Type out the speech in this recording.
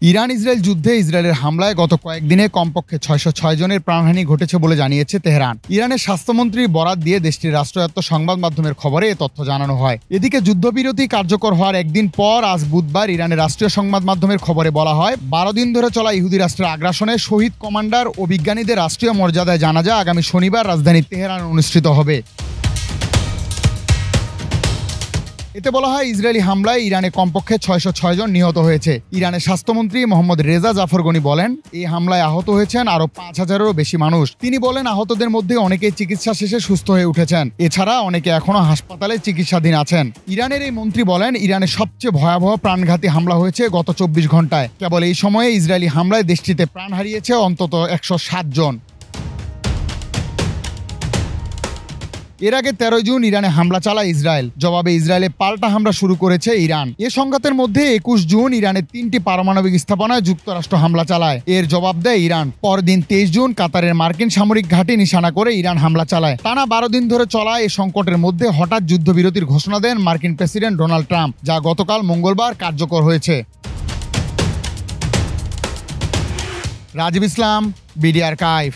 Iran Israel যুদ্ধে ইসরায়েলের হামলায় গত কয়েকদিনে কমপক্ষে ৬০৬ জনের প্রাণহানি ঘটেছে বলে জানিয়েছে তেহরান। ইরানের স্বাস্থ্যমন্ত্রীর বরাত দিয়ে দেশটির রাষ্ট্রায়ত্ত সংবাদ মাধ্যমের খবরে এ তথ্য জানানো হয়। এদিকে যুদ্ধবিরতি কার্যকর হওয়ার একদিন পর আজ বুধবার ইরানের রাষ্ট্রীয় সংবাদ মাধ্যমের খবরে বলা হয়, ১২ দিন ধরে চলা ইহুদি রাষ্ট্রের আগ্রাসনে শহীদ কমান্ডার ও বিজ্ঞানীদের রাষ্ট্রীয় মর্যাদায় জানাজা আগামী শনিবার রাজধানী তেহরানে অনুষ্ঠিত হবে। এতে বলা হয়, ইসরায়েলি হামলায় ইরানে কমপক্ষে ৬০৬ জন নিহত হয়েছে। ইরানের স্বাস্থ্যমন্ত্রী মোহাম্মদ রেজা জাফর গনি বলেন, এই হামলায় আহত হয়েছেন আরও ৫,০০০-এরও বেশি মানুষ। তিনি বলেন, আহতদের মধ্যে অনেকেই চিকিৎসা শেষে সুস্থ হয়ে উঠেছেন। এছাড়া অনেকে এখনও হাসপাতালে চিকিৎসাধীন আছেন। ইরানের এই মন্ত্রী বলেন, ইরানের সবচেয়ে ভয়াবহ প্রাণঘাতী হামলা হয়েছে গত ২৪ ঘন্টায়। কেবল এই সময়ে ইসরায়েলি হামলায় দেশটিতে প্রাণ হারিয়েছে অন্তত ১০৭ জন। এর আগে ১৩ জুন ইরানে হামলা চালায় ইসরায়েল। জবাবে ইসরায়েলে পাল্টা হামলা শুরু করেছে ইরান। এ সংঘাতের মধ্যে ২১ জুন ইরানের ৩টি পারমাণবিক স্থাপনায় যুক্তরাষ্ট্র হামলা চালায়। এর জবাব দেয় ইরান। পরদিন ২৩ জুন কাতারের মার্কিন সামরিক ঘাঁটি নিশানা করে ইরান হামলা চালায়। টানা ১২ দিন ধরে চলা এই সংকটের মধ্যে হঠাৎ যুদ্ধবিরতির ঘোষণা দেন মার্কিন প্রেসিডেন্ট ডোনাল্ড ট্রাম্প, যা গতকাল মঙ্গলবার কার্যকর হয়েছে। রাজীব ইসলাম, বিডি আর্কাইভ।